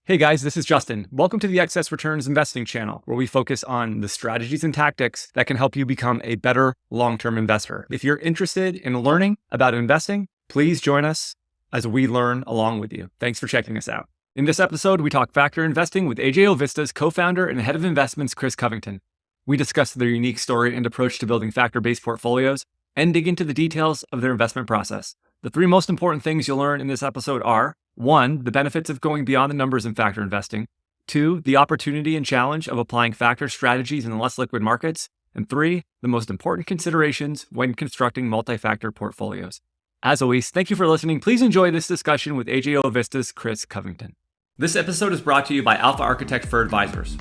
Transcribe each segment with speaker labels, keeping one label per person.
Speaker 1: Hey guys, this is Justin. Welcome to the Excess Returns Investing channel, where we focus on the strategies and tactics that can help you become a better long-term investor. If you're interested in learning about investing, please join us as we learn along with you. Thanks for checking us out. In this episode, we talk factor investing with AJO Vista's co-founder and head of investments, Chris Covington. We discuss their unique story and approach to building factor-based portfolios and dig into the details of their investment process. The three most important things you'll learn in this episode are: 1, the benefits of going beyond the numbers in factor investing; 2, the opportunity and challenge of applying factor strategies in less liquid markets; and 3, the most important considerations when constructing multi-factor portfolios. As always, thank you for listening. Please enjoy this discussion with AJO Vista's Chris Covington. This episode is brought to you by Alpha Architect for Advisors.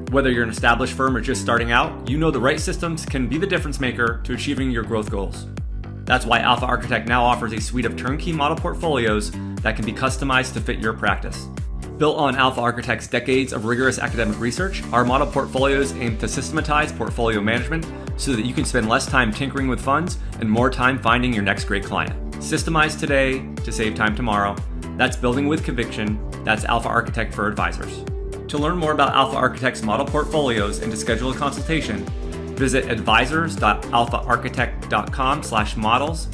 Speaker 1: Whether you're an established firm or just starting out, you know the right systems can be the difference maker to achieving your growth goals. That's why Alpha Architect now offers a suite of turnkey model portfolios that can be customized to fit your practice. Built on Alpha Architect's decades of rigorous academic research, our model portfolios aim to systematize portfolio management so that you can spend less time tinkering with funds and more time finding your next great client. Systemize today to save time tomorrow. That's building with conviction. That's Alpha Architect for Advisors. To learn more about Alpha Architect's model portfolios and to schedule a consultation, visit advisors.alphaarchitect.com/models.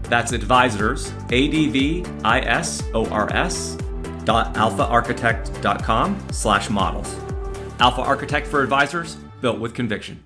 Speaker 1: That's advisors, ADVISORS.alphaarchitect.com/models. Alpha Architect for Advisors, built with conviction.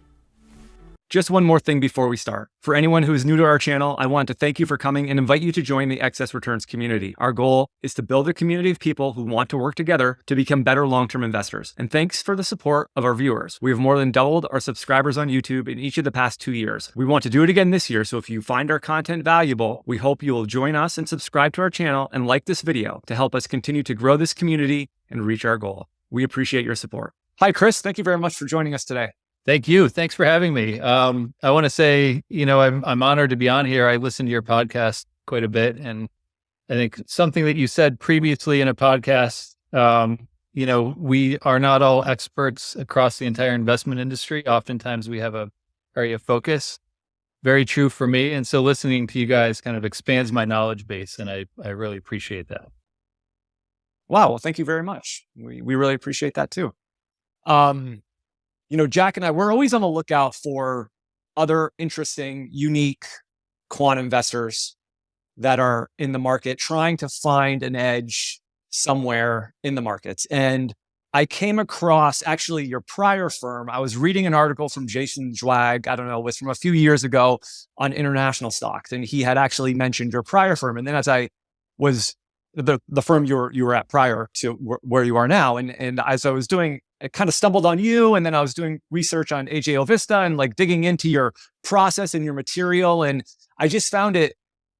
Speaker 1: Just one more thing before we start. For anyone who is new to our channel, I want to thank you for coming and invite you to join the Excess Returns community. Our goal is to build a community of people who want to work together to become better long-term investors. And thanks for the support of our viewers. We have more than doubled our subscribers on YouTube in each of the past 2 years. We want to do it again this year, so if you find our content valuable, we hope you will join us and subscribe to our channel and like this video to help us continue to grow this community and reach our goal. We appreciate your support. Hi, Chris. Thank you very much for joining us today.
Speaker 2: Thank you. Thanks for having me. I want to say, I'm honored to be on here. I listen to your podcast quite a bit, and I think something that you said previously in a podcast, we are not all experts across the entire investment industry. Oftentimes we have a area of focus. Very true for me. And so listening to you guys kind of expands my knowledge base, and I really appreciate that.
Speaker 1: Wow. Well, thank you very much. We really appreciate that too. Jack and I, we're always on the lookout for other interesting, unique quant investors that are in the market, trying to find an edge somewhere in the markets. And I came across actually your prior firm. I was reading an article from Jason Zwag, it was from a few years ago on international stocks. And he had actually mentioned your prior firm. And then as I was the firm you were at prior to where you are now. And as I was doing, I kind of stumbled on you, and then I was doing research on AJO Vista and like digging into your process and your material. And I just found it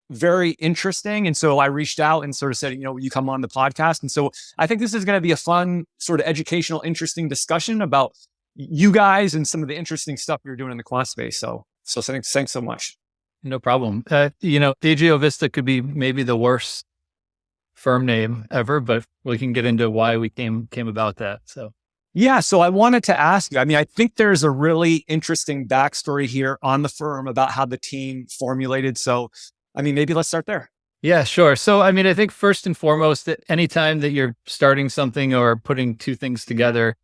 Speaker 1: very interesting. And so I reached out and sort of said, will you come on the podcast? And so I think this is going to be a fun, sort of educational, interesting discussion about you guys and some of the interesting stuff you're doing in the quant space. So thanks so much.
Speaker 2: No problem. AJO Vista could be maybe the worst firm name ever, but we can get into why we came about that.
Speaker 1: Yeah. So I wanted to ask you, I think there's a really interesting backstory here on the firm about how the team formulated. So, maybe let's start there.
Speaker 2: Yeah, sure. So, I think first and foremost, that anytime that you're starting something or putting two things together,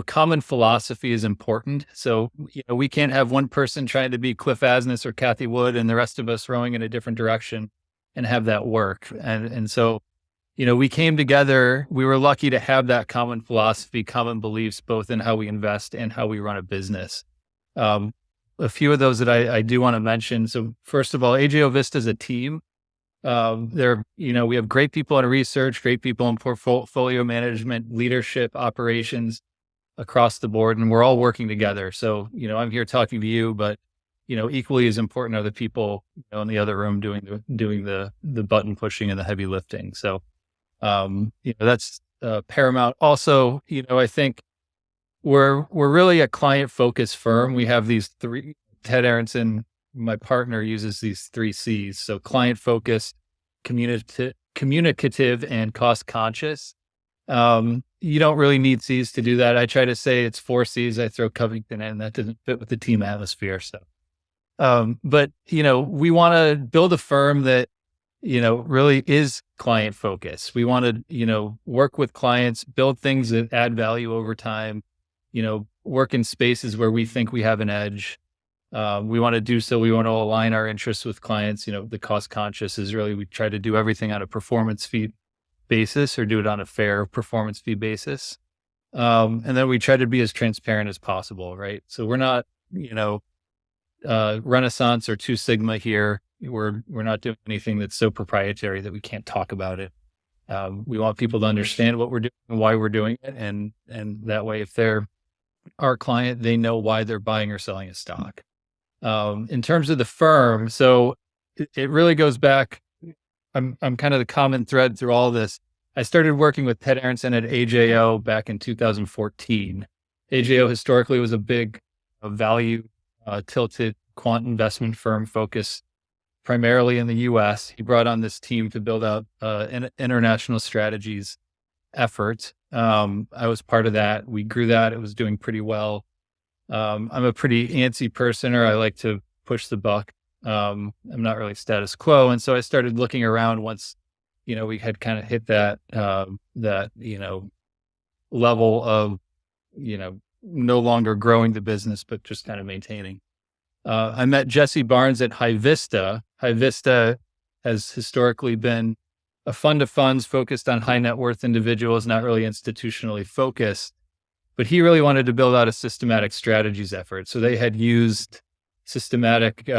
Speaker 2: common philosophy is important. So, we can't have one person trying to be Cliff Asness or Kathy Wood and the rest of us rowing in a different direction and have that work. And so, we came together. We were lucky to have that common philosophy, common beliefs, both in how we invest and how we run a business. A few of those that I do want to mention. So first of all, AJO Vista is a team. We have great people in research, great people in portfolio management, leadership, operations across the board, and we're all working together. So, I'm here talking to you, but equally as important are the people in the other room doing the button pushing and the heavy lifting. So, that's paramount. Also, I think we're really a client focused firm. We have these three. Ted Aronson, my partner, uses these 3 C's. So client focused, communicative, and cost conscious. You don't really need C's to do that. I try to say it's 4 C's. I throw Covington in. That doesn't fit with the team atmosphere. So, but we want to build a firm that really is client focused. We want to, work with clients, build things that add value over time, work in spaces where we think we have an edge. We want to do so. We want to align our interests with clients. The cost conscious is really, we try to do everything on a performance fee basis or do it on a fair performance fee basis. And then we try to be as transparent as possible, right? So we're not, Renaissance or Two Sigma here. We're not doing anything that's so proprietary that we can't talk about it. We want people to understand what we're doing and why we're doing it. And that way, if they're our client, they know why they're buying or selling a stock. In terms of the firm, so it really goes back. I'm kind of the common thread through all this. I started working with Ted Aronson at AJO back in 2014. AJO historically was a big value tilted quant investment firm focused primarily in the US. He brought on this team to build out an international strategies effort. I was part of that. We grew that. It was doing pretty well. I'm a pretty antsy person, or I like to push the buck. I'm not really status quo. And so I started looking around once, we had kind of hit that level of, no longer growing the business, but just kind of maintaining. I met Jesse Barnes at High Vista. High Vista has historically been a fund of funds focused on high net worth individuals, not really institutionally focused, but he really wanted to build out a systematic strategies effort. So they had used systematic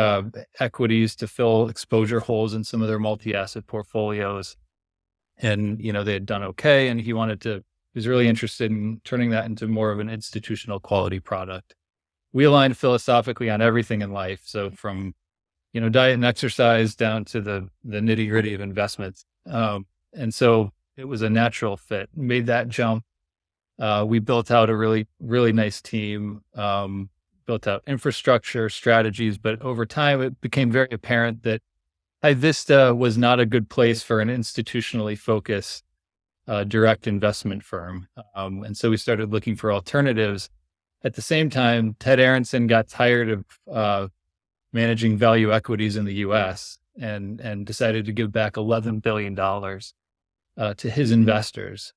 Speaker 2: equities to fill exposure holes in some of their multi-asset portfolios. And, they had done okay. And he was really interested in turning that into more of an institutional quality product. We aligned philosophically on everything in life. So from, diet and exercise down to the nitty gritty of investments. And so it was a natural fit. Made that jump. We built out a really, really nice team, built out infrastructure, strategies, but over time it became very apparent that High Vista was not a good place for an institutionally focused direct investment firm. And so we started looking for alternatives. At the same time, Ted Aronson got tired of managing value equities in the US and decided to give back $11 billion to his investors.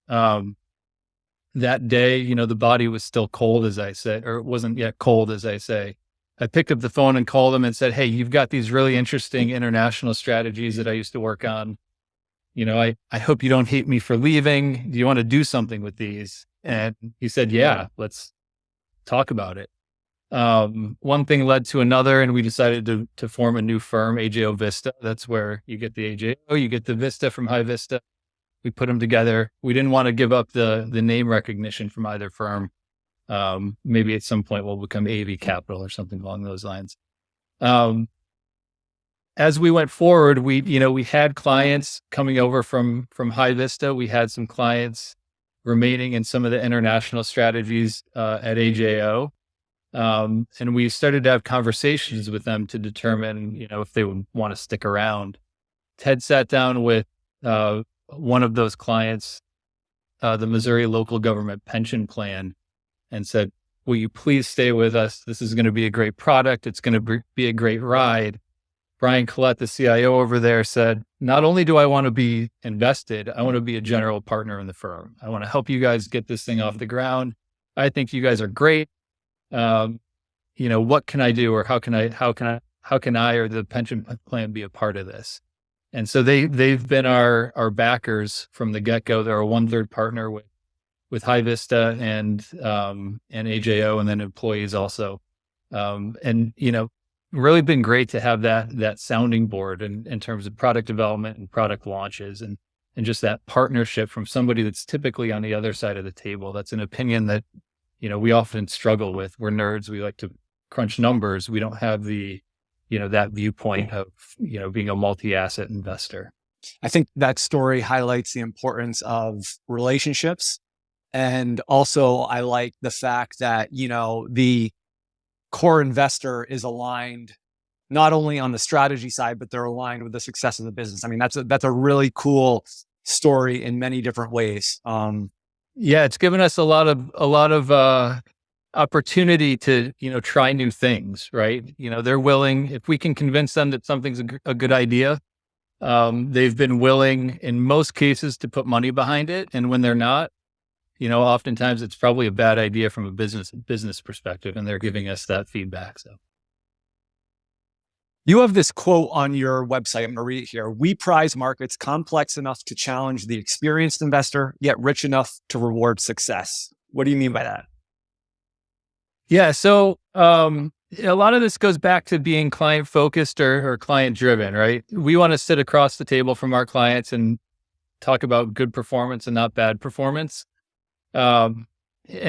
Speaker 2: That day, the body was still cold, as I said, or it wasn't yet cold, as I say. I picked up the phone and called him and said, "Hey, you've got these really interesting international strategies that I used to work on. I hope you don't hate me for leaving. Do you want to do something with these?" And he said, "Yeah, let's talk about it." One thing led to another, and we decided to form a new firm, AJO Vista. That's where you get the AJO, you get the Vista from High Vista. We put them together. We didn't want to give up the name recognition from either firm. Maybe at some point we'll become AV Capital or something along those lines. As we went forward, we had clients coming over from High Vista. We had some clients remaining in some of the international strategies at AJO. And we started to have conversations with them to determine, if they would want to stick around. Ted sat down with one of those clients, the Missouri Local Government Pension Plan, and said, "Will you please stay with us? This is going to be a great product. It's going to be a great ride." Brian Collette, the CIO over there, said, "Not only do I want to be invested, I want to be a general partner in the firm. I want to help you guys get this thing off the ground. I think you guys are great. What can I do, or how can I or the pension plan be a part of this?" And so they've been our backers from the get-go. They're a 1/3 partner with High Vista and AJO, and then employees also. Really been great to have that sounding board in terms of product development and product launches and just that partnership from somebody that's typically on the other side of the table. That's an opinion that, we often struggle with. We're nerds. We like to crunch numbers. We don't have that viewpoint of, being a multi-asset investor.
Speaker 1: I think that story highlights the importance of relationships. And also I like the fact that, the core investor is aligned not only on the strategy side, but they're aligned with the success of the business. I mean, that's a really cool story in many different ways.
Speaker 2: Yeah, it's given us a lot of opportunity to, try new things, right? They're willing, if we can convince them that something's a good idea, They've been willing in most cases to put money behind it. And when they're not, oftentimes it's probably a bad idea from a business perspective, and they're giving us that feedback. So
Speaker 1: you have this quote on your website. I'm going to read it here. We prize markets complex enough to challenge the experienced investor, yet rich enough to reward success. What do you mean by that?
Speaker 2: Yeah. So a lot of this goes back to being client focused or client driven, right? We want to sit across the table from our clients and talk about good performance and not bad performance. And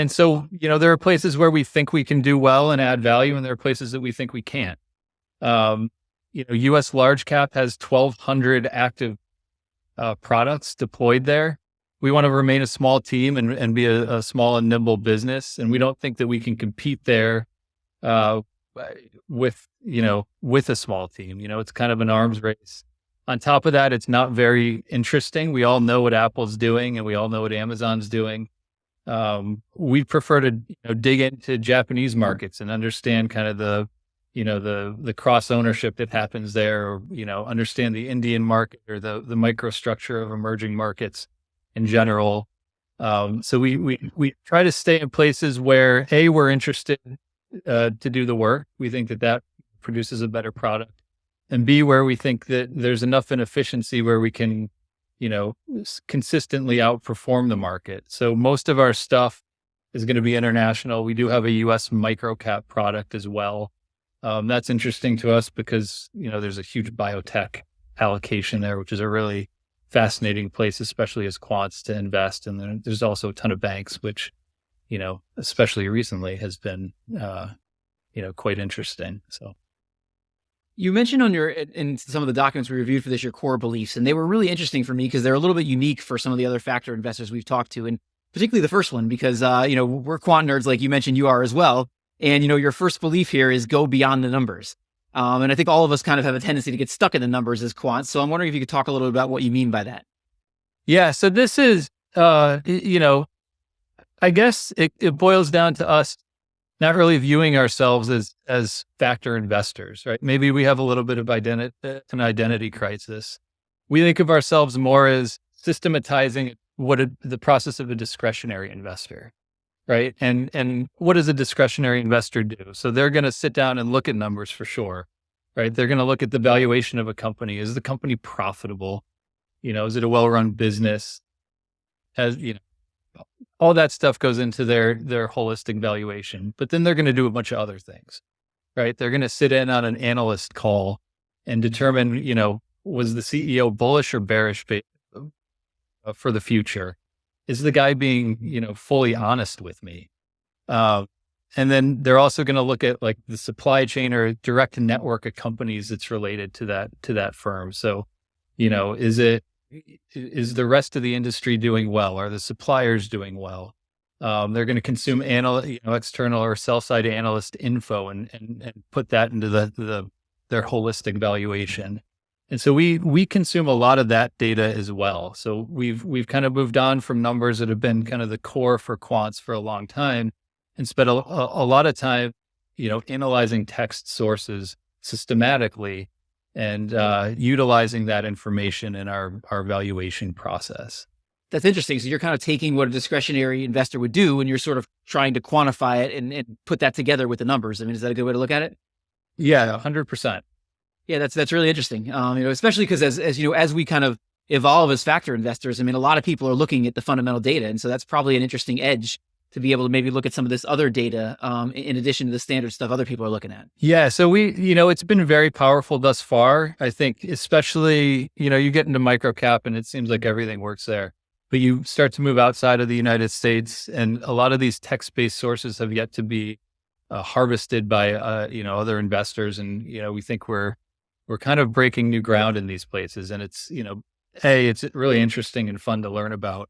Speaker 2: so, there are places where we think we can do well and add value, and there are places that we think we can't. US large cap has 1,200 active products deployed there. We want to remain a small team and be a small and nimble business. And we don't think that we can compete there with a small team. It's kind of an arms race. On top of that, it's not very interesting. We all know what Apple's doing, and we all know what Amazon's doing. We prefer to dig into Japanese markets and understand kind of the cross ownership that happens there, or understand the Indian market or the microstructure of emerging markets in general. So we try to stay in places where we're interested to do the work. We think that produces a better product, and B, where we think that there's enough inefficiency where we can consistently outperform the market. So most of our stuff is going to be international. We do have a US microcap product as well. That's interesting to us because, there's a huge biotech allocation there, which is a really fascinating place, especially as quants, to invest. And then there's also a ton of banks, which, especially recently has been, quite interesting. So.
Speaker 3: You mentioned in some of the documents we reviewed for this, your core beliefs, and they were really interesting for me because they're a little bit unique for some of the other factor investors we've talked to, and particularly the first one, because, we're quant nerds, like you mentioned, you are as well. And, your first belief here is go beyond the numbers. And I think all of us kind of have a tendency to get stuck in the numbers as quants. So I'm wondering if you could talk a little bit about what you mean by that.
Speaker 2: Yeah. So this is, I guess it boils down to us not really viewing ourselves as factor investors, right? Maybe we have a little bit of an identity crisis. We think of ourselves more as systematizing the process of a discretionary investor, right? And what does a discretionary investor do? So they're going to sit down and look at numbers for sure, right? They're going to look at the valuation of a company. Is the company profitable? Is it a well-run business? All that stuff goes into their holistic valuation, but then they're going to do a bunch of other things, right? They're going to sit in on an analyst call and determine, was the CEO bullish or bearish for the future? Is the guy being, fully honest with me? And then they're also going to look at like the supply chain or direct network of companies that's related to that firm. So, is the rest of the industry doing well? Are the suppliers doing well? They're going to consume external or sell side analyst info and put that into their holistic valuation. And so we consume a lot of that data as well. So we've kind of moved on from numbers that have been kind of the core for quants for a long time, and spent a lot of time, analyzing text sources systematically and utilizing that information in our valuation process.
Speaker 3: That's interesting. So you're kind of taking what a discretionary investor would do, and you're sort of trying to quantify it and put that together with the numbers. I mean, is that a good way to look at it?
Speaker 2: Yeah, 100%.
Speaker 3: Yeah, that's really interesting. Especially because as we kind of evolve as factor investors, I mean, a lot of people are looking at the fundamental data, and so that's probably an interesting edge to be able to maybe look at some of this other data in addition to the standard stuff other people are looking at.
Speaker 2: Yeah, so it's been very powerful thus far. I think especially, you get into microcap and it seems like everything works there, but you start to move outside of the United States, and a lot of these text-based sources have yet to be harvested by other investors, and we think we're kind of breaking new ground in these places, and it's it's really interesting and fun to learn about.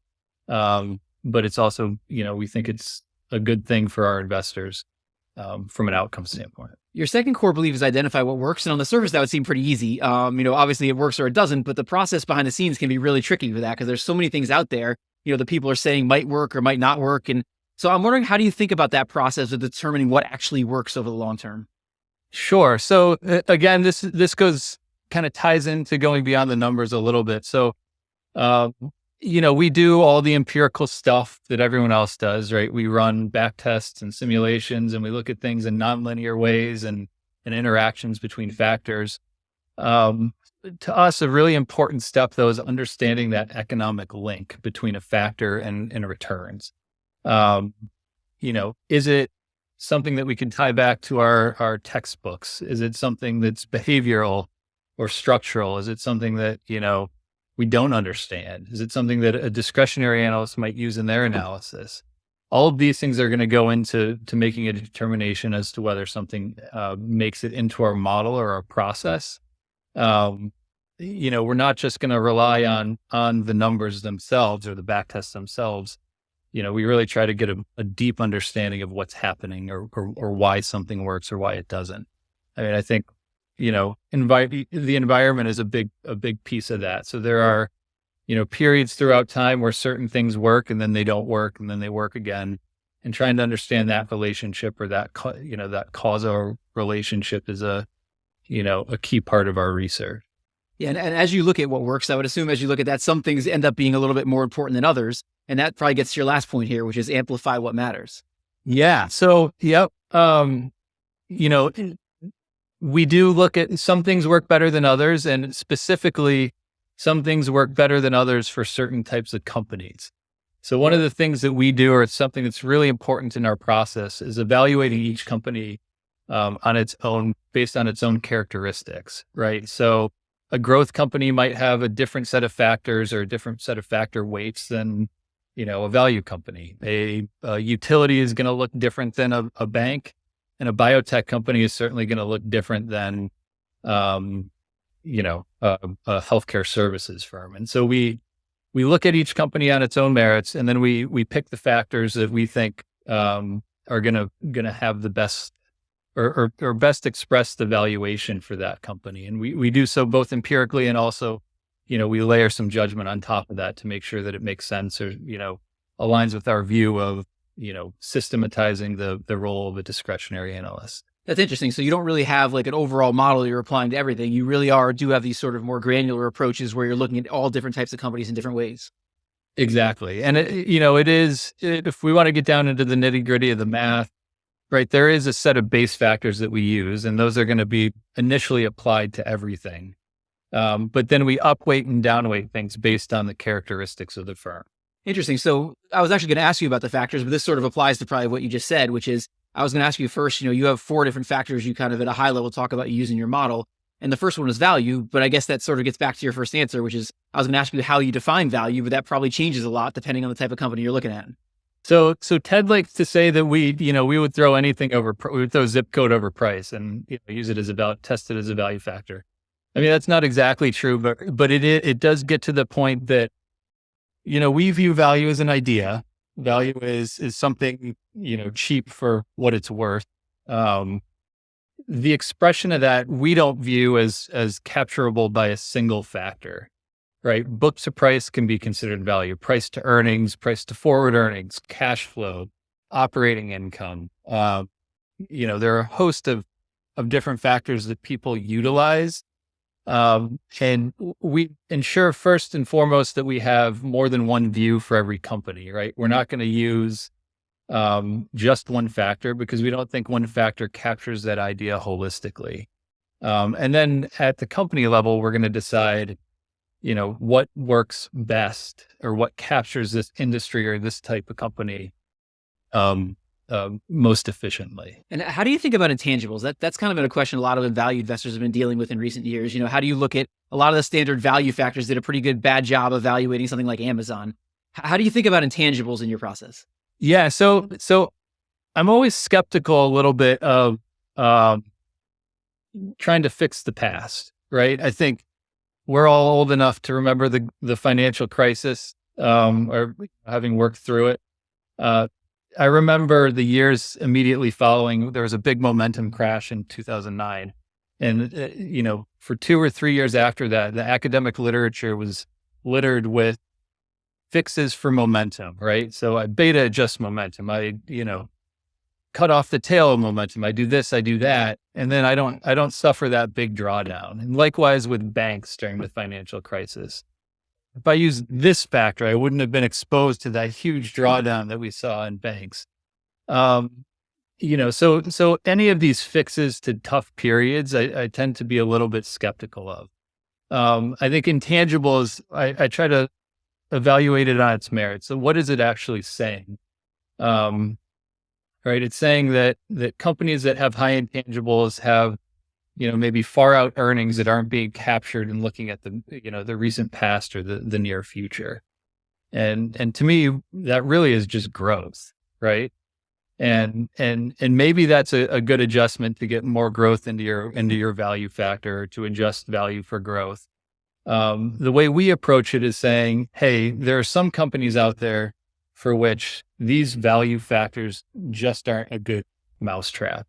Speaker 2: But it's also, we think it's a good thing for our investors from an outcome standpoint.
Speaker 3: Your second core belief is identify what works. And on the surface, that would seem pretty easy. Obviously it works or it doesn't, but the process behind the scenes can be really tricky for that because there's so many things out there, that people are saying might work or might not work. And so I'm wondering, how do you think about that process of determining what actually works over the long term?
Speaker 2: Sure. So again, this goes kind of ties into going beyond the numbers a little bit. So, we do all the empirical stuff that everyone else does, right? We run back tests and simulations, and we look at things in nonlinear ways and interactions between factors. To us, a really important step, though, is understanding that economic link between a factor and returns. Is it something that we can tie back to our textbooks? Is it something that's behavioral or structural? Is it something that, we don't understand? Is it something that a discretionary analyst might use in their analysis? All of these things are going to go into making a determination as to whether something makes it into our model or our process. We're not just going to rely on the numbers themselves or the back tests themselves. We really try to get a deep understanding of what's happening or why something works or why it doesn't. I mean, I think, the environment is a big piece of that. So there are, periods throughout time where certain things work and then they don't work and then they work again, and trying to understand that relationship or that causal relationship is a key part of our research.
Speaker 3: Yeah. And as you look at what works, I would assume as you look at that, some things end up being a little bit more important than others. And that probably gets to your last point here, which is amplify what matters.
Speaker 2: Yeah. So, yep. We do look at some things work better than others, and specifically some things work better than others for certain types of companies. So one of the things that we do, or it's something that's really important in our process, is evaluating each company on its own, based on its own characteristics, right? So a growth company might have a different set of factors or a different set of factor weights than, a value company. A utility is going to look different than a bank, and a biotech company is certainly going to look different than, a healthcare services firm. And so we look at each company on its own merits, and then we pick the factors that we think are going to have the best or best express the valuation for that company. And we do so both empirically and also, we layer some judgment on top of that to make sure that it makes sense or, aligns with our view of, systematizing the role of a discretionary analyst.
Speaker 3: That's interesting. So you don't really have like an overall model you're applying to everything. You really do have these sort of more granular approaches where you're looking at all different types of companies in different ways.
Speaker 2: Exactly. And if we want to get down into the nitty gritty of the math, right, there is a set of base factors that we use, and those are going to be initially applied to everything. But then we upweight and downweight things based on the characteristics of the firm.
Speaker 3: Interesting. So I was actually going to ask you about the factors, but this sort of applies to probably what you just said, which is I was going to ask you first, you have 4 different factors you kind of at a high level talk about using your model. And the first one is value, but I guess that sort of gets back to your first answer, which is I was going to ask you how you define value, but that probably changes a lot depending on the type of company you're looking at.
Speaker 2: So Ted likes to say that we would throw anything we would throw zip code over price and use it as test it as a value factor. I mean, that's not exactly true, but it does get to the point that, we view value as an idea. Value is something, cheap for what it's worth. The expression of that we don't view as capturable by a single factor, right? Book to price can be considered value. Price to earnings, price to forward earnings, cash flow, operating income. There are a host of different factors that people utilize. And we ensure first and foremost that we have more than one view for every company, right? We're not going to use just one factor because we don't think one factor captures that idea holistically. And then at the company level, we're going to decide, what works best or what captures this industry or this type of company most efficiently.
Speaker 3: And how do you think about intangibles? That's kind of been a question a lot of value investors have been dealing with in recent years. How do you look at a lot of the standard value factors did a pretty bad job evaluating something like Amazon? How do you think about intangibles in your process?
Speaker 2: Yeah. So I'm always skeptical a little bit of trying to fix the past, right? I think we're all old enough to remember the financial crisis, or having worked through it. I remember the years immediately following, there was a big momentum crash in 2009. And, for 2 or 3 years after that, the academic literature was littered with fixes for momentum, right? So I beta adjust momentum. I, cut off the tail of momentum. I do this, I do that. And then I don't suffer that big drawdown. And likewise with banks during the financial crisis. If I use this factor, I wouldn't have been exposed to that huge drawdown that we saw in banks. So any of these fixes to tough periods, I tend to be a little bit skeptical of. I think intangibles, I try to evaluate it on its merits. So what is it actually saying? Right. It's saying that companies that have high intangibles have, maybe far out earnings that aren't being captured in looking at the recent past or the near future. And to me, that really is just growth. Right. And maybe that's a good adjustment to get more growth into your value factor, or to adjust value for growth. The way we approach it is saying, hey, there are some companies out there for which these value factors just aren't a good mousetrap.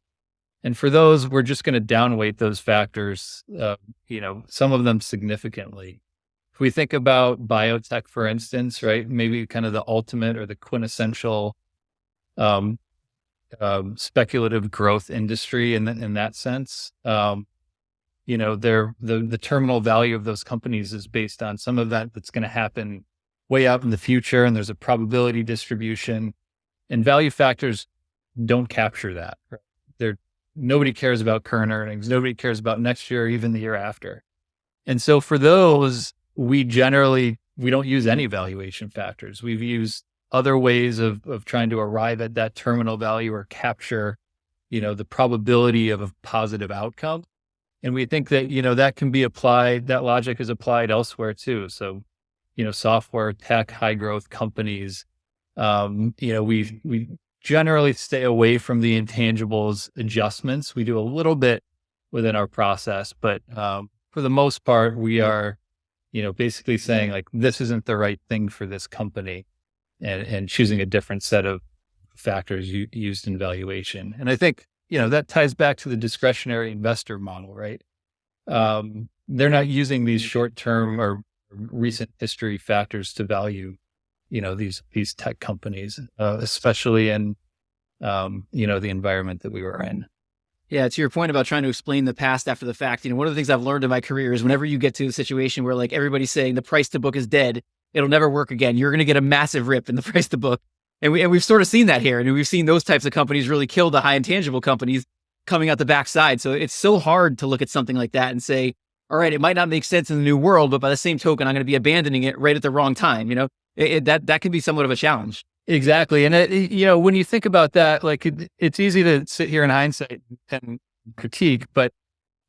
Speaker 2: And for those, we're just going to downweight those factors, some of them significantly. If we think about biotech, for instance, right, maybe kind of the ultimate or the quintessential speculative growth industry in that sense, the terminal value of those companies is based on some of that's going to happen way out in the future, and there's a probability distribution, and value factors don't capture that. Nobody cares about current earnings. Nobody cares about next year or even the year after. And so for those, we don't use any valuation factors. We've used other ways of trying to arrive at that terminal value or capture, the probability of a positive outcome. And we think that, that can be applied, that logic is applied elsewhere too. So, software, tech, high growth companies, we generally stay away from the intangibles adjustments. We do a little bit within our process, but for the most part, we are, basically saying like, this isn't the right thing for this company, and choosing a different set of factors used in valuation. And I think, that ties back to the discretionary investor model, right? They're not using these short-term or recent history factors to value, these tech companies, especially in, the environment that we were in.
Speaker 3: Yeah, to your point about trying to explain the past after the fact, one of the things I've learned in my career is whenever you get to a situation where like everybody's saying the price to book is dead, it'll never work again, you're going to get a massive rip in the price to book. And we've sort of seen that here. And we've seen those types of companies really kill the high intangible companies coming out the backside. So it's so hard to look at something like that and say, all right, it might not make sense in the new world, but by the same token, I'm going to be abandoning it right at the wrong time. That can be somewhat of a challenge.
Speaker 2: Exactly. And when you think about that, like it's easy to sit here in hindsight and critique, but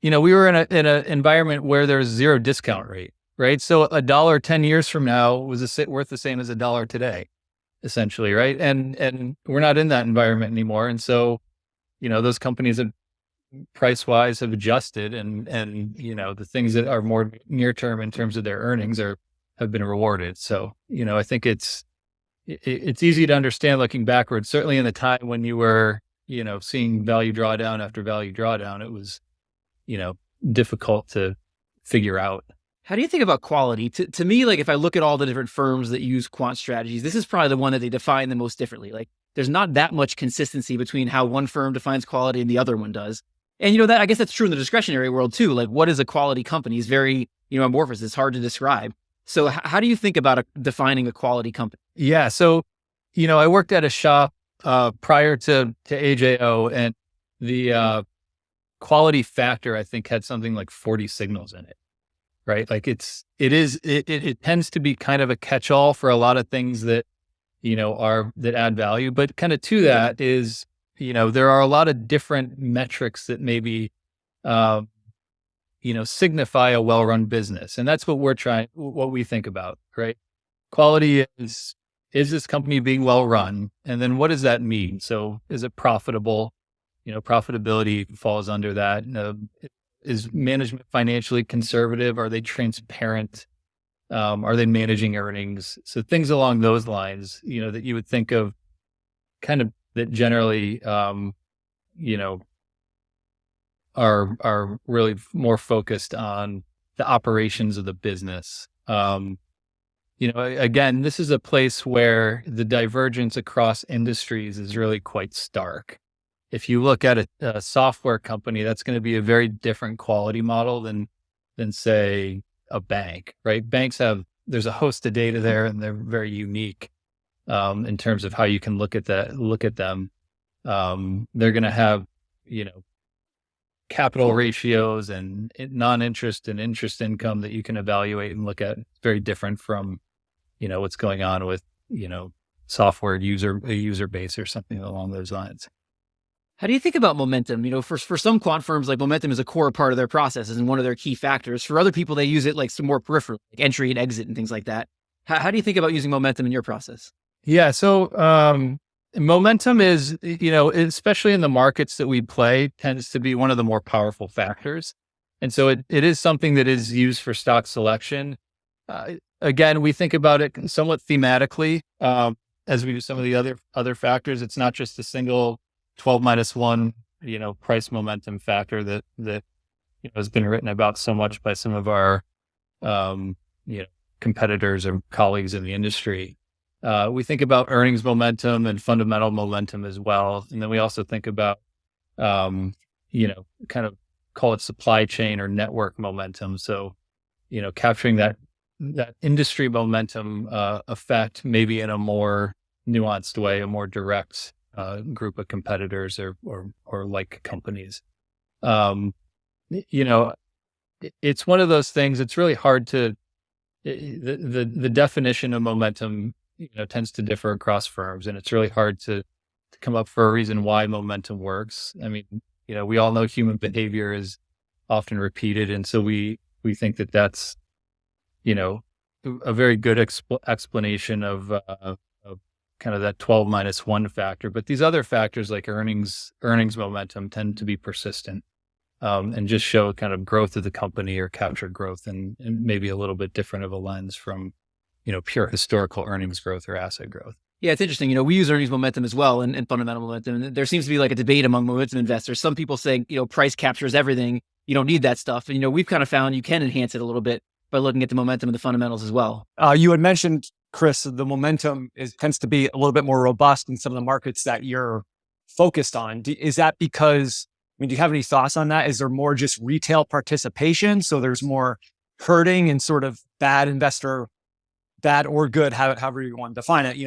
Speaker 2: we were in an environment where there's zero discount rate, right? So $1 10 years from now was worth the same as $1 today, essentially, right? And we're not in that environment anymore. And so, those companies have price-wise have adjusted, and the things that are more near term in terms of their earnings have been rewarded. So, I think it's easy to understand looking backwards. Certainly in the time when you were, seeing value drawdown after value drawdown, it was, difficult to figure out.
Speaker 3: How do you think about quality? To me, like if I look at all the different firms that use quant strategies, this is probably the one that they define the most differently. Like there's not that much consistency between how one firm defines quality and the other one does. And that I guess that's true in the discretionary world too. Like what is a quality company is very, amorphous. It's hard to describe. So how do you think about defining a quality company?
Speaker 2: Yeah. So, I worked at a shop prior to AJO, and the quality factor, I think, had something like 40 signals in it, right? Like it tends to be kind of a catch-all for a lot of things that, that add value. But kind of to that is, there are a lot of different metrics that maybe, signify a well-run business. And that's what what we think about, right? Quality is this company being well-run? And then what does that mean? So is it profitable? Profitability falls under that. Is management financially conservative? Are they transparent? Are they managing earnings? So things along those lines, that you would think of kind of that generally, are really more focused on the operations of the business. Again, this is a place where the divergence across industries is really quite stark. if you look at a software company, that's going to be a very different quality model than say a bank, right? There's a host of data there, and they're very unique in terms of how you can look at them. They're going to have, capital ratios and non-interest and interest income that you can evaluate and look at. Very different from, what's going on with, software user base or something along those lines.
Speaker 3: How do you think about momentum? For some quant firms, like momentum is a core part of their processes and one of their key factors. For other people, they use it like some more peripheral, like entry and exit and things like that. How do you think about using momentum in your process?
Speaker 2: Yeah. So, momentum is, especially in the markets that we play, tends to be one of the more powerful factors. And so it is something that is used for stock selection. Again, we think about it somewhat thematically, as we do some of the other factors. It's not just a single 12-1, price momentum factor that has been written about so much by some of our, competitors or colleagues in the industry. We think about earnings momentum and fundamental momentum as well. And then we also think about, kind of call it supply chain or network momentum. So, capturing that industry momentum effect, maybe in a more nuanced way, a more direct group of competitors or like companies. It's one of those things. It's really hard to the definition of momentum tends to differ across firms, and it's really hard to come up for a reason why momentum works. I mean, we all know human behavior is often repeated, and so we think that that's a very good explanation of kind of that 12-1 factor. But these other factors like earnings momentum tend to be persistent, and just show kind of growth of the company or capture growth, and maybe a little bit different of a lens from pure historical earnings growth or asset growth.
Speaker 3: Yeah, it's interesting. We use earnings momentum as well and fundamental momentum. And there seems to be like a debate among momentum investors. Some people say, price captures everything. You don't need that stuff. And, we've kind of found you can enhance it a little bit by looking at the momentum and the fundamentals as well.
Speaker 1: You had mentioned, Chris, the momentum tends to be a little bit more robust in some of the markets that you're focused on. Is that because, do you have any thoughts on that? Is there more just retail participation? So there's more herding and sort of bad or good, however you want to define it,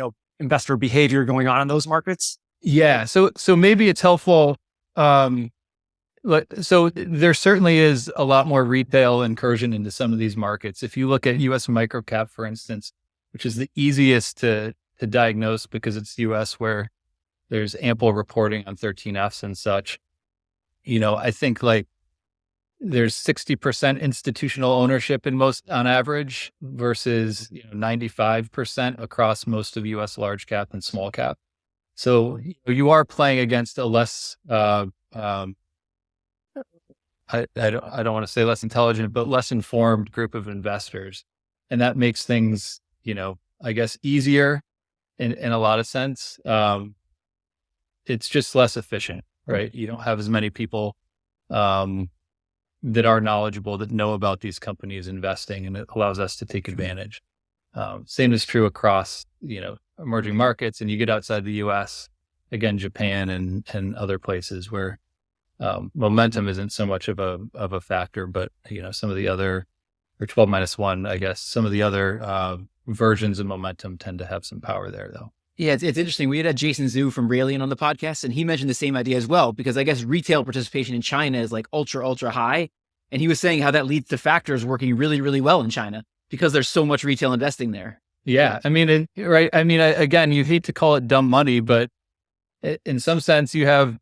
Speaker 1: investor behavior going on in those markets?
Speaker 2: Yeah. So maybe it's helpful. So there certainly is a lot more retail incursion into some of these markets. If you look at US microcap, for instance, which is the easiest to diagnose because it's US where there's ample reporting on 13Fs and such. I think like there's 60% institutional ownership in most on average versus 95% across most of US large cap and small cap. So you are playing against a less I don't want to say less intelligent, but less informed group of investors. And that makes things, I guess easier in a lot of sense. It's just less efficient, right? You don't have as many people that are knowledgeable, that know about these companies investing, and it allows us to take advantage. Same is true across, emerging markets, and you get outside the US, again, Japan and other places where momentum isn't so much of a factor, but some of the other, or 12-1, I guess, some of the other versions of momentum tend to have some power there, though.
Speaker 3: Yeah, it's interesting. We had Jason Zhu from Raelian on the podcast, and he mentioned the same idea as well, because I guess retail participation in China is like ultra high. And he was saying how that leads to factors working really, really well in China because there's so much retail investing there.
Speaker 2: Yeah. I mean, right. I mean, again, you hate to call it dumb money, but in some sense you have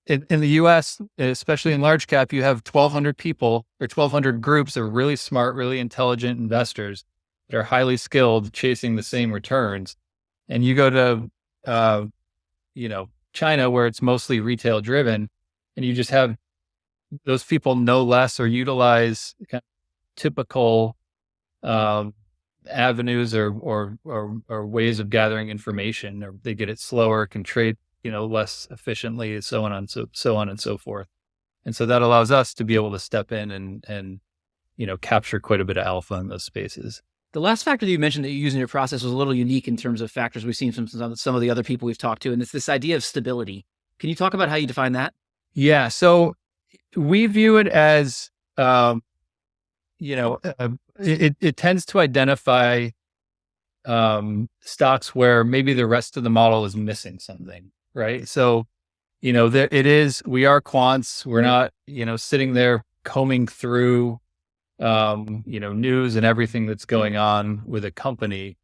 Speaker 2: in the US, especially in large cap, you have 1,200 people or 1,200 groups of really smart, really intelligent investors that are highly skilled chasing the same returns. And you go to, China, where it's mostly retail driven, and you just have those people know less or utilize kind of typical avenues or ways of gathering information, or they get it slower, can trade, less efficiently, so on and so forth. And so that allows us to be able to step in and capture quite a bit of alpha in those spaces.
Speaker 3: The last factor that you mentioned that you use in your process was a little unique in terms of factors we've seen from some of the other people we've talked to. And it's this idea of stability. Can you talk about how you define that?
Speaker 2: Yeah. So we view it as, it tends to identify stocks where maybe the rest of the model is missing something, right? So, we are quants. We're not, sitting there combing through, news and everything that's going on with a company,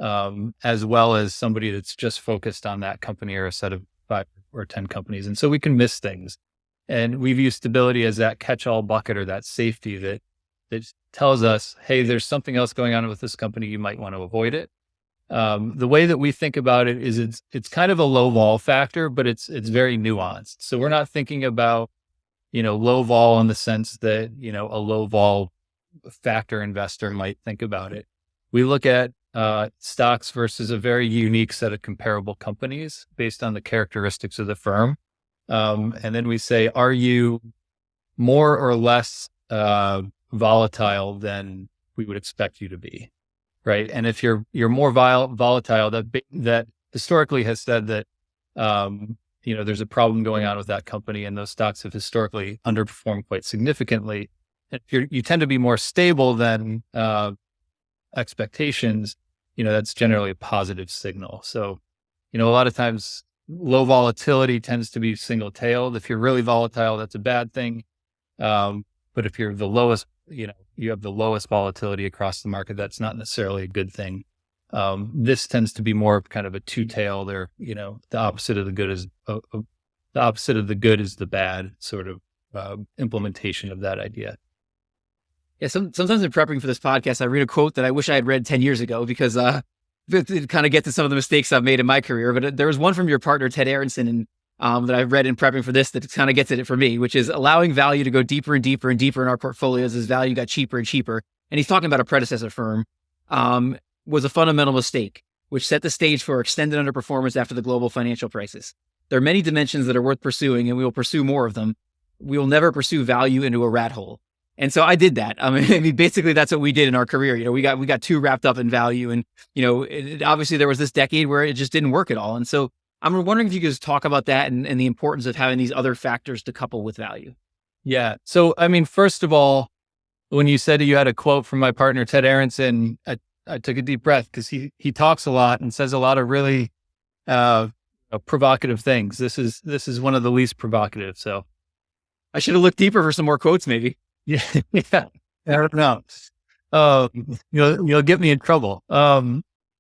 Speaker 2: as well as somebody that's just focused on that company or a set of 5 or 10 companies. And so we can miss things. And we view stability as that catch-all bucket or that safety that tells us, hey, there's something else going on with this company. You might want to avoid it. The way that we think about it is it's kind of a low vol factor, but it's very nuanced. So we're not thinking about, low vol in the sense that, a low vol factor investor might think about it. We look at stocks versus a very unique set of comparable companies based on the characteristics of the firm. And then we say, are you more or less volatile than we would expect you to be? Right. And if you're more volatile, that historically has said that, there's a problem going on with that company, and those stocks have historically underperformed quite significantly. If you tend to be more stable than expectations, that's generally a positive signal. So, a lot of times low volatility tends to be single tailed. If you're really volatile, that's a bad thing. But if you're the lowest, you have the lowest volatility across the market, that's not necessarily a good thing. This tends to be more kind of a two-tailed, or the opposite of the good is the bad sort of implementation of that idea.
Speaker 3: Yeah, sometimes in prepping for this podcast, I read a quote that I wish I had read 10 years ago because it kind of gets to some of the mistakes I've made in my career. But there was one from your partner, Ted Aronson, and that I read in prepping for this that kind of gets at it for me, which is allowing value to go deeper and deeper and deeper in our portfolios as value got cheaper and cheaper. And he's talking about a predecessor firm, was a fundamental mistake, which set the stage for extended underperformance after the global financial crisis. There are many dimensions that are worth pursuing, and we will pursue more of them. We will never pursue value into a rat hole. And so I did that. I mean, basically that's what we did in our career. We got too wrapped up in value, and, obviously there was this decade where it just didn't work at all. And so I'm wondering if you could just talk about that and the importance of having these other factors to couple with value.
Speaker 2: Yeah. So, first of all, when you said you had a quote from my partner, Ted Aronson, I took a deep breath because he talks a lot and says a lot of really provocative things. This is one of the least provocative. So
Speaker 3: I should have looked deeper for some more quotes, maybe.
Speaker 2: Yeah. I don't know. You'll get me in trouble.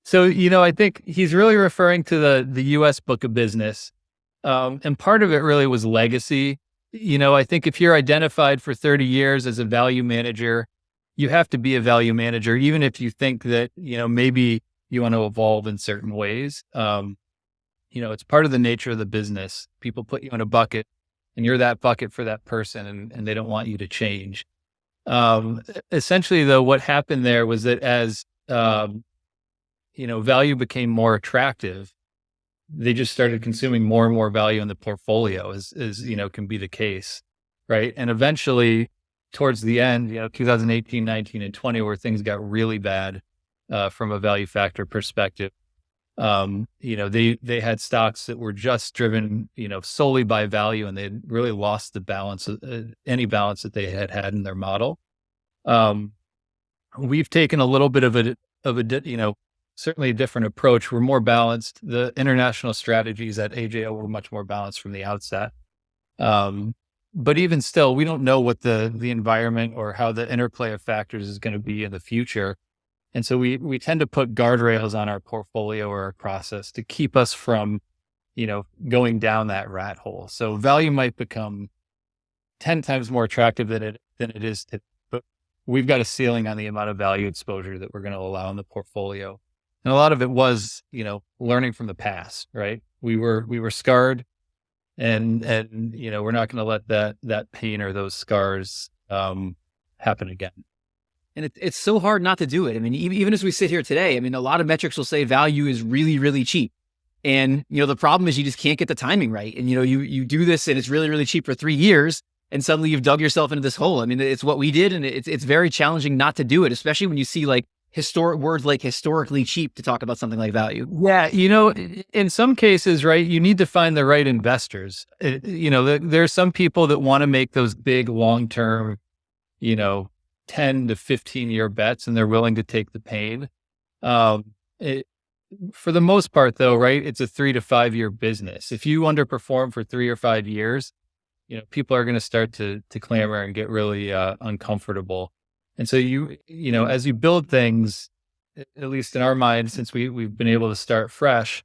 Speaker 2: So, I think he's really referring to the U.S. book of business. And part of it really was legacy. I think if you're identified for 30 years as a value manager, you have to be a value manager, even if you think that, maybe you want to evolve in certain ways. It's part of the nature of the business. People put you in a bucket, and you're that bucket for that person, and they don't want you to change. Essentially, though, what happened there was that as value became more attractive, they just started consuming more and more value in the portfolio, as can be the case, right? And eventually, towards the end, 2018, 19, and 20, where things got really bad from a value factor perspective, they had stocks that were just driven, solely by value, and they had really lost the balance, any balance that they had in their model. We've taken a little bit of a certainly a different approach. We're more balanced. The international strategies at AJO were much more balanced from the outset. But even still, we don't know what the environment or how the interplay of factors is going to be in the future. And so we tend to put guardrails on our portfolio or our process to keep us from, going down that rat hole. So value might become 10 times more attractive than it is today, but we've got a ceiling on the amount of value exposure that we're going to allow in the portfolio. And a lot of it was, learning from the past, right? We were scarred, and we're not going to let that pain or those scars happen again.
Speaker 3: And it's so hard not to do it. I mean, even as we sit here today, a lot of metrics will say value is really, really cheap. And, the problem is you just can't get the timing right. And, you do this and it's really, really cheap for 3 years, and suddenly you've dug yourself into this hole. It's what we did. And it's very challenging not to do it, especially when you see like words like historically cheap to talk about something like value.
Speaker 2: Yeah. In some cases, right, you need to find the right investors. There are some people that want to make those big long-term, 10 to 15-year bets, and they're willing to take the pain. For the most part, though, right, it's a 3 to 5 year business. If you underperform for 3 or 5 years, people are going to start to clamor and get really uncomfortable. And so as you build things, at least in our mind, since we've been able to start fresh,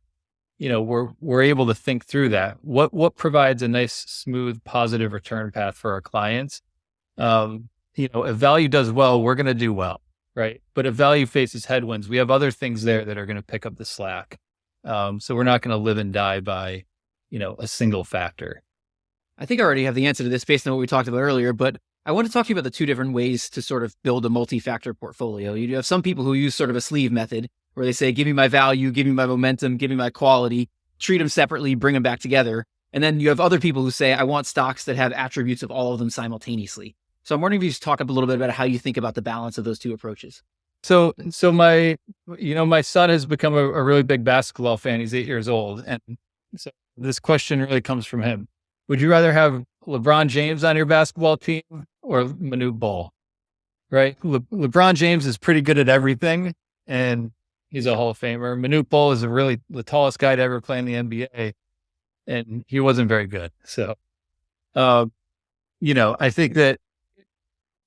Speaker 2: we're able to think through that. What provides a nice, smooth, positive return path for our clients? If value does well, we're going to do well, right? But if value faces headwinds, we have other things there that are going to pick up the slack. So we're not going to live and die by, a single factor.
Speaker 3: I think I already have the answer to this based on what we talked about earlier, but I want to talk to you about the two different ways to sort of build a multi-factor portfolio. You have some people who use sort of a sleeve method where they say, give me my value, give me my momentum, give me my quality, treat them separately, bring them back together. And then you have other people who say, I want stocks that have attributes of all of them simultaneously. So I'm wondering if you just talk a little bit about how you think about the balance of those two approaches.
Speaker 2: So my son has become a really big basketball fan. He's 8 years old. And so this question really comes from him. Would you rather have LeBron James on your basketball team or Manute Bol? Right? LeBron James is pretty good at everything, and he's a Hall of Famer. Manute Bol is the tallest guy to ever play in the NBA, and he wasn't very good. So, I think that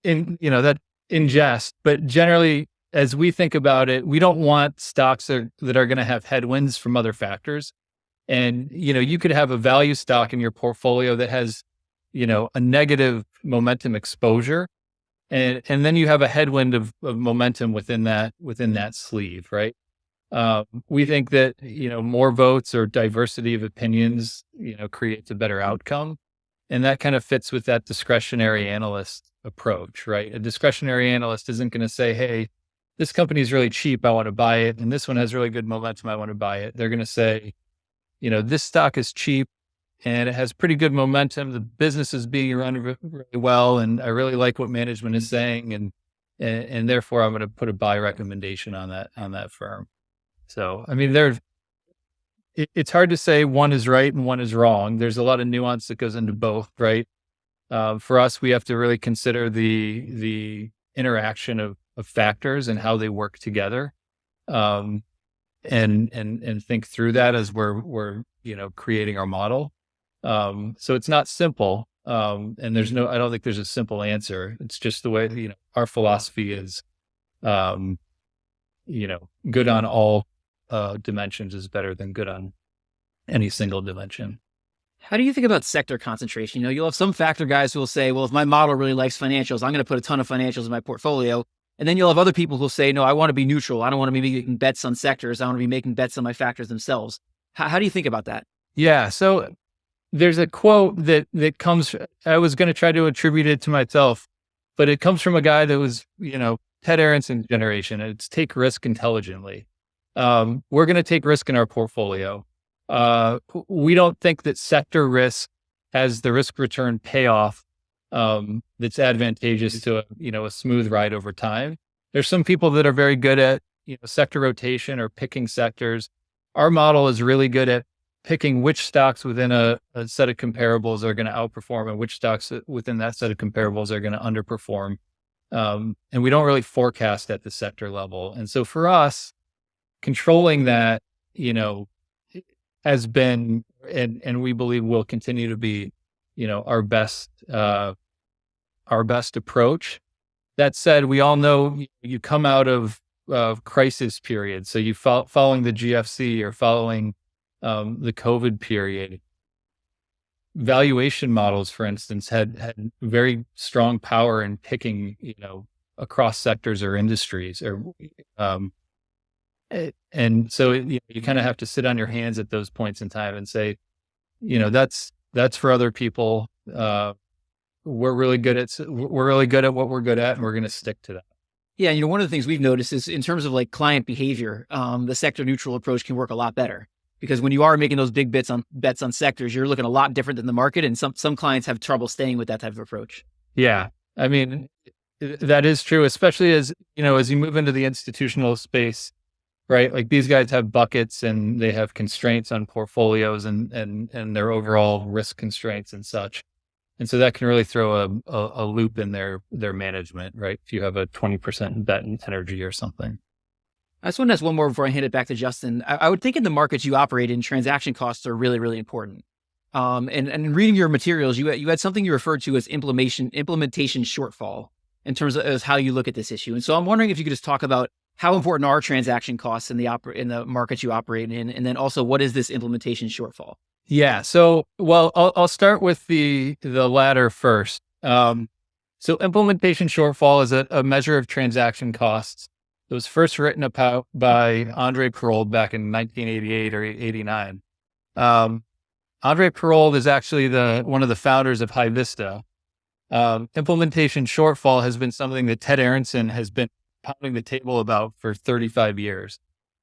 Speaker 2: that in jest, but generally, as we think about it, we don't want stocks that are going to have headwinds from other factors. And, you could have a value stock in your portfolio that has, a negative momentum exposure. And then you have a headwind of momentum within that sleeve, right? We think that, more votes or diversity of opinions, creates a better outcome. And that kind of fits with that discretionary analyst approach, right? A discretionary analyst isn't going to say, hey, this company is really cheap, I want to buy it. And this one has really good momentum, I want to buy it. They're going to say, this stock is cheap and it has pretty good momentum. The business is being run really well. And I really like what management is saying. And therefore I'm going to put a buy recommendation on that firm. So, I mean, it's hard to say one is right and one is wrong. There's a lot of nuance that goes into both, right? For us, we have to really consider the interaction of factors and how they work together. And think through that as we're creating our model. So it's not simple. And I don't think there's a simple answer. It's just the way, our philosophy is, good on all dimensions is better than good on any single dimension.
Speaker 3: How do you think about sector concentration? You'll have some factor guys who will say, well, if my model really likes financials, I'm going to put a ton of financials in my portfolio. And then you'll have other people who'll say, no, I want to be neutral. I don't want to be making bets on sectors. I want to be making bets on my factors themselves. How do you think about that?
Speaker 2: Yeah. So there's a quote that comes, I was going to try to attribute it to myself, but it comes from a guy that was, Ted Aronson's generation. It's take risk intelligently. We're going to take risk in our portfolio. We don't think that sector risk has the risk return payoff that's advantageous to a smooth ride over time. There's some people that are very good at sector rotation or picking sectors. Our model is really good at picking which stocks within a set of comparables are going to outperform and which stocks within that set of comparables are going to underperform. And we don't really forecast at the sector level. And so for us, controlling that, has been, and we believe will continue to be, our best approach. That said, we all know you come out of crisis periods. So you following the GFC or following the COVID period, valuation models, for instance, had very strong power in picking, across sectors or industries, or and so you kind of have to sit on your hands at those points in time and say, that's for other people. We're really good at what we're good at, and we're going to stick to that.
Speaker 3: Yeah, one of the things we've noticed is in terms of like client behavior, the sector neutral approach can work a lot better, because when you are making those big bets on sectors, you're looking a lot different than the market, and some clients have trouble staying with that type of approach.
Speaker 2: Yeah, I mean, That is true, especially as you move into the institutional space, right? Like these guys have buckets and they have constraints on portfolios and their overall risk constraints and such. And so that can really throw a loop in their management, right? If you have a 20% bet in energy or something.
Speaker 3: I just want to ask one more before I hand it back to Justin. I would think in the markets you operate in, transaction costs are really, really important. And in reading your materials, you had something you referred to as implementation shortfall in terms of as how you look at this issue. And so I'm wondering if you could just talk about how important are transaction costs in the markets you operate in, and then also what is this implementation shortfall?
Speaker 2: Yeah. So, well, I'll start with the latter first. So implementation shortfall is a measure of transaction costs. It was first written about by Andre Perold back in 1988 or 89. Andre Perold is actually one of the founders of AJO Vista. Implementation shortfall has been something that Ted Aronson has been pounding the table about for 35 years.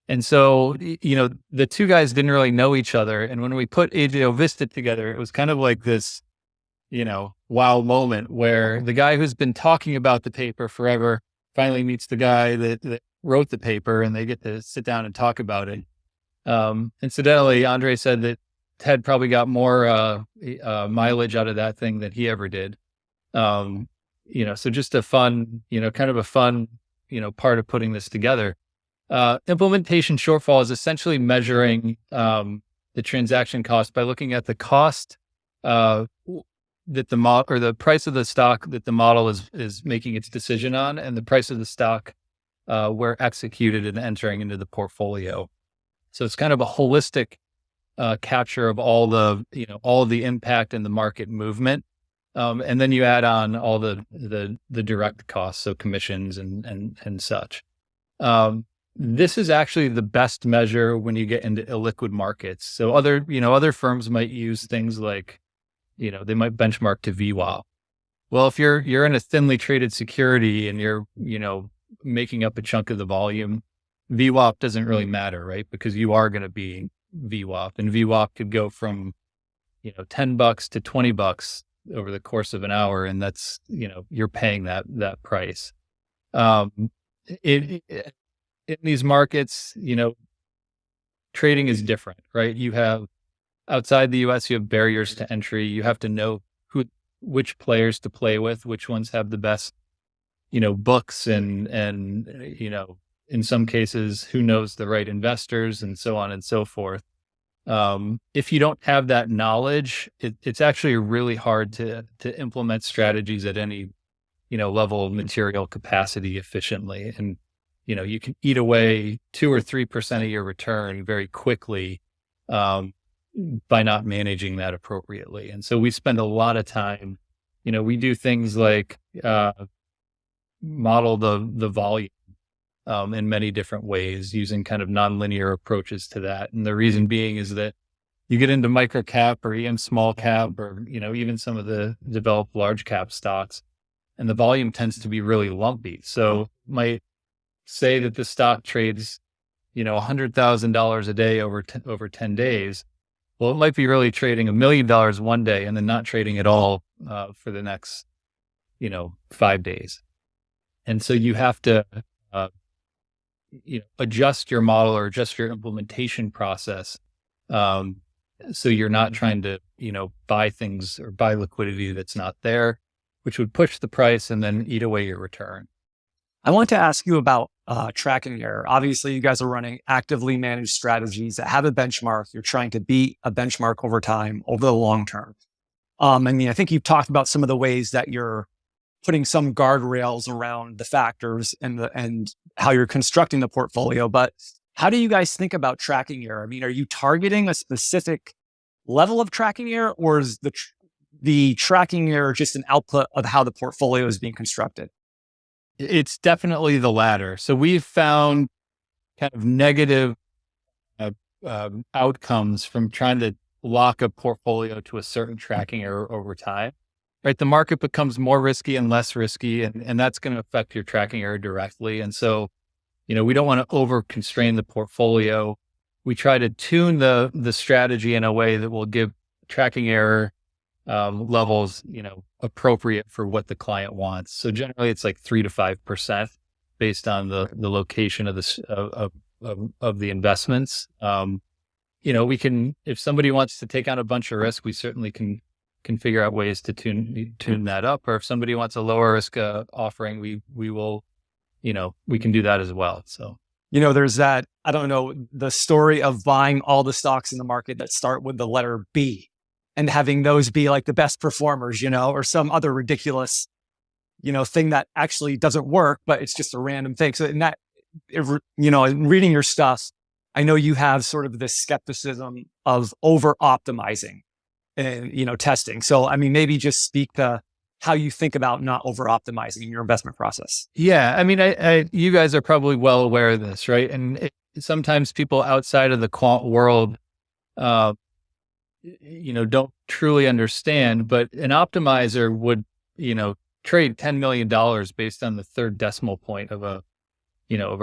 Speaker 2: And so, the two guys didn't really know each other. And when we put AJO Vista together, it was kind of like this, wow moment where the guy who's been talking about the paper forever finally meets the guy that wrote the paper, and they get to sit down and talk about it. Incidentally, Andre said that Ted probably got more mileage out of that thing than he ever did. So just a fun, kind of a fun, part of putting this together. Implementation shortfall is essentially measuring the transaction cost by looking at the cost that the model or the price of the stock that the model is making its decision on, and the price of the stock where executed and entering into the portfolio. So it's kind of a holistic capture of all of the impact and the market movement. And then you add on all the direct costs, so commissions and such. This is actually the best measure when you get into illiquid markets. So other firms might use things like, they might benchmark to VWAP. Well, if you're in a thinly traded security and you're, making up a chunk of the volume, VWAP doesn't really matter, right? Because you are going to be VWAP, and VWAP could go from, $10 to $20 over the course of an hour. And that's, you're paying that price. In these markets, trading is different, right? You have outside the US, you have barriers to entry. You have to know which players to play with, which ones have the best, books and, in some cases, who knows the right investors and so on and so forth. If you don't have that knowledge, it's actually really hard to implement strategies at any, level of material capacity efficiently. And, you can eat away 2 or 3% of your return very quickly, by not managing that appropriately. And so we spend a lot of time, we do things like, model the volume, in many different ways using kind of nonlinear approaches to that. And the reason being is that you get into micro cap or even small cap or, even some of the developed large cap stocks, and the volume tends to be really lumpy. So might say that the stock trades, $100,000 a day over 10 days. Well, it might be really trading $1 million one day and then not trading at all for the next, 5 days. And so you have to, adjust your model or adjust your implementation process. So you're not trying to, buy things or buy liquidity that's not there, which would push the price and then eat away your return.
Speaker 1: I want to ask you about tracking error. Obviously, you guys are running actively managed strategies that have a benchmark. You're trying to beat a benchmark over time, over the long term. I think you've talked about some of the ways that you're putting some guardrails around the factors and how you're constructing the portfolio. But how do you guys think about tracking error? Are you targeting a specific level of tracking error, or is the tracking error just an output of how the portfolio is being constructed?
Speaker 2: It's definitely the latter. So we've found kind of negative outcomes from trying to lock a portfolio to a certain tracking error over time, right? The market becomes more risky and less risky, and that's going to affect your tracking error directly. And so, we don't want to over constrain the portfolio. We try to tune the strategy in a way that will give tracking error levels, appropriate for what the client wants. So generally it's like 3 to 5% based on the location of the investments. We can, if somebody wants to take on a bunch of risk, we certainly can figure out ways to tune that up. Or if somebody wants a lower risk offering, we will, we can do that as well. So,
Speaker 1: there's that, I don't know, the story of buying all the stocks in the market that start with the letter B and having those be like the best performers, or some other ridiculous, thing that actually doesn't work, but it's just a random thing. So in that, in reading your stuff, I know you have sort of this skepticism of over optimizing and, testing. So, I mean, maybe just speak to how you think about not over optimizing in your investment process.
Speaker 2: Yeah. I mean, you guys are probably well aware of this, right? And sometimes people outside of the quant world, don't truly understand, but an optimizer would, trade $10 million based on the third decimal point of a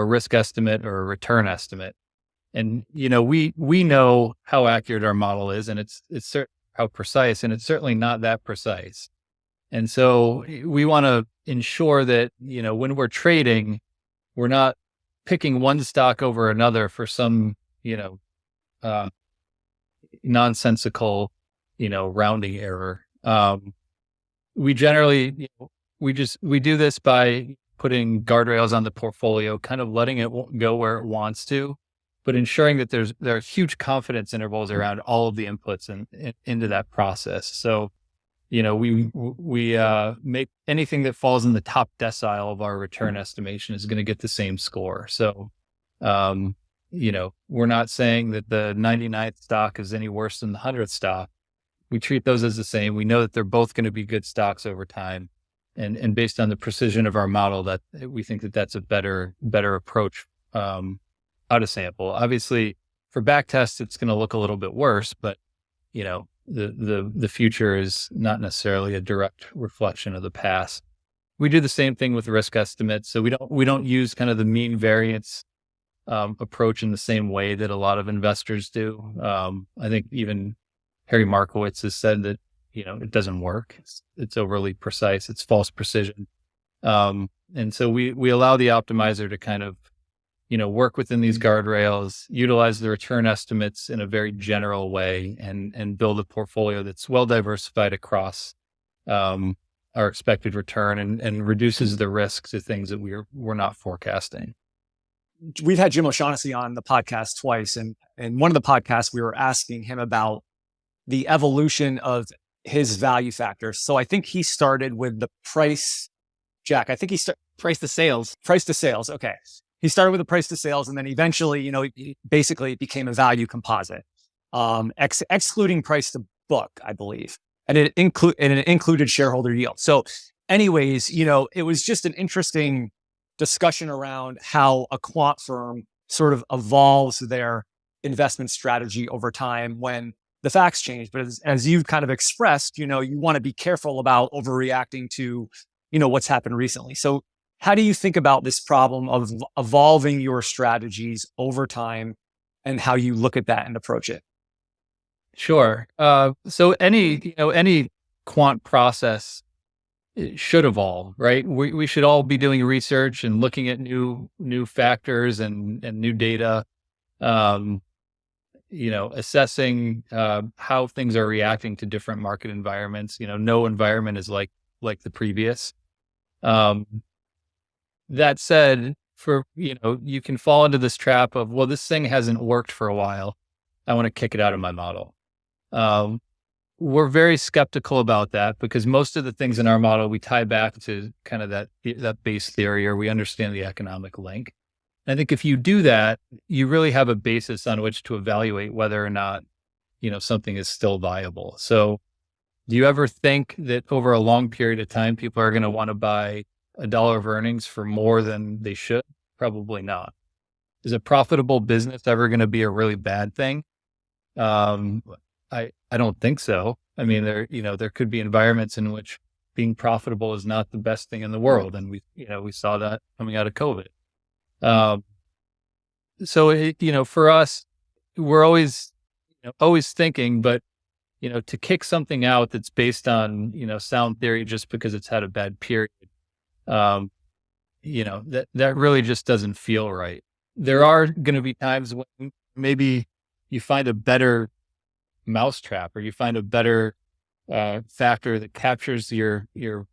Speaker 2: risk estimate or a return estimate. And, we know how accurate our model is, and it's how precise, and it's certainly not that precise. And so we want to ensure that, when we're trading, we're not picking one stock over another for some, nonsensical, rounding error. We generally, we do this by putting guardrails on the portfolio, kind of letting it go where it wants to, but ensuring that there are huge confidence intervals around all of the inputs and into that process. So, we make anything that falls in the top decile of our return estimation is going to get the same score. So, we're not saying that the 99th stock is any worse than the 100th stock. We treat those as the same. We know that they're both going to be good stocks over time. And based on the precision of our model, that we think that that's a better approach out of sample. Obviously, for back tests, it's going to look a little bit worse, but the future is not necessarily a direct reflection of the past. We do the same thing with risk estimates. So we don't use kind of the mean variance approach in the same way that a lot of investors do. I think even Harry Markowitz has said that it doesn't work. It's overly precise. It's false precision. And so we allow the optimizer to kind of work within these guardrails, utilize the return estimates in a very general way, and build a portfolio that's well diversified across our expected return and reduces the risk to things that we're not forecasting.
Speaker 1: We've had Jim O'Shaughnessy on the podcast twice, and in one of the podcasts, we were asking him about the evolution of his value factors. So I think he started with the price, Jack. I think he started
Speaker 3: price to sales.
Speaker 1: Price to sales. Okay. He started with the price to sales, and then eventually, basically it became a value composite, excluding price to book, I believe. And it included shareholder yield. So anyways, it was just an interesting discussion around how a quant firm sort of evolves their investment strategy over time when the facts change. But as you've kind of expressed, you want to be careful about overreacting to, what's happened recently. So how do you think about this problem of evolving your strategies over time and how you look at that and approach it?
Speaker 2: Sure. So any quant process should evolve, right? We should all be doing research and looking at new factors and new data, assessing how things are reacting to different market environments. No environment is like the previous. That said, you can fall into this trap of, well, this thing hasn't worked for a while. I want to kick it out of my model. We're very skeptical about that because most of the things in our model, we tie back to kind of that base theory, or we understand the economic link. I think if you do that, you really have a basis on which to evaluate whether or not, something is still viable. So do you ever think that over a long period of time, people are going to want to buy $1 of earnings for more than they should? Probably not. Is a profitable business ever going to be a really bad thing? I don't think so. I mean, there could be environments in which being profitable is not the best thing in the world. And we saw that coming out of COVID. So for us, we're always thinking, but, to kick something out that's based on, sound theory just because it's had a bad period, that really just doesn't feel right. There are going to be times when maybe you find a better mousetrap, or you find a better factor that captures your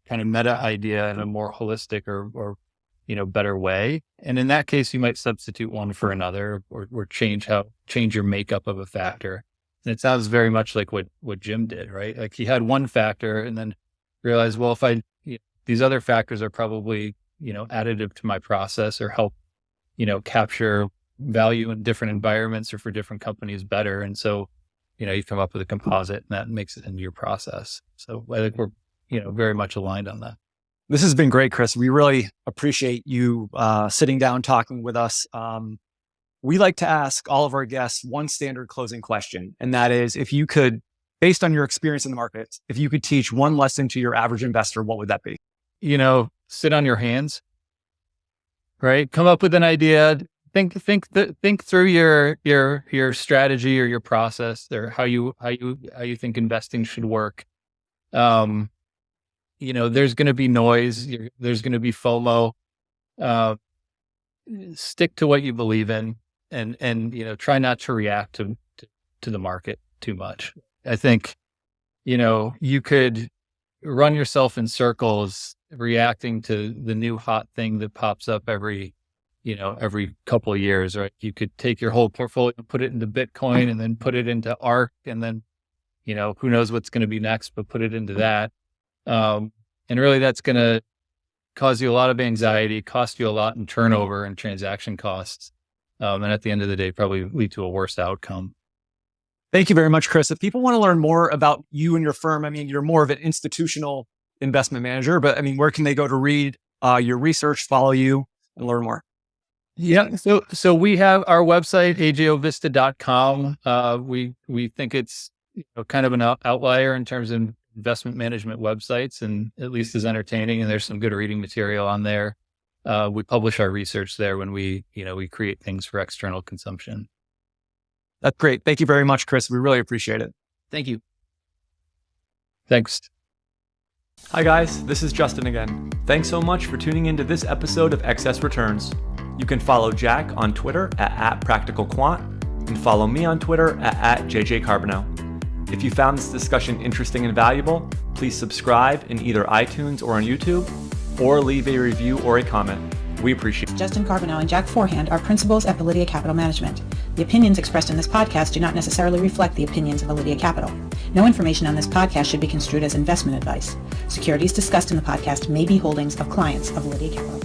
Speaker 2: kind of meta idea in a more holistic or better way. And in that case, you might substitute one for another, or change your makeup of a factor. And it sounds very much like what Jim did, right? Like he had one factor and then realized, well, if these other factors are probably, additive to my process, or help, capture value in different environments or for different companies better. And so, you come up with a composite and that makes it into your process. So I think we're, very much aligned on that.
Speaker 1: This has been great, Chris. We really appreciate you sitting down, talking with us. We like to ask all of our guests one standard closing question. And that is, if you could, based on your experience in the market, if you could teach one lesson to your average investor, what would that be?
Speaker 2: Sit on your hands, right? Come up with an idea. Think through your strategy or your process, or how you think investing should work. There's going to be noise. There's going to be FOMO. Stick to what you believe in, and try not to react to the market too much. I think, you could run yourself in circles reacting to the new hot thing that pops up every couple of years, right? You could take your whole portfolio and put it into Bitcoin, and then put it into ARK, and then, who knows what's going to be next, but put it into that. And really that's going to cause you a lot of anxiety, cost you a lot in turnover and transaction costs. And at the end of the day, probably lead to a worse outcome.
Speaker 1: Thank you very much, Chris. If people want to learn more about you and your firm, you're more of an institutional investment manager, but where can they go to read your research, follow you, and learn more?
Speaker 2: Yeah. So we have our website, ajovista.com. We think it's kind of an outlier in terms of investment management websites, and at least is entertaining. And there's some good reading material on there. We publish our research there when we create things for external consumption.
Speaker 1: That's great. Thank you very much, Chris. We really appreciate it.
Speaker 3: Thank you.
Speaker 2: Thanks.
Speaker 1: Hi guys, this is Justin again. Thanks so much for tuning into this episode of Excess Returns. You can follow Jack on Twitter at @PracticalQuant, and follow me on Twitter at @JJCarbonneau. If you found this discussion interesting and valuable, please subscribe in either iTunes or on YouTube, or leave a review or a comment. We appreciate it.
Speaker 4: Justin Carbonneau and Jack Forehand are principals at Validia Capital Management. The opinions expressed in this podcast do not necessarily reflect the opinions of Validia Capital. No information on this podcast should be construed as investment advice. Securities discussed in the podcast may be holdings of clients of Validia Capital.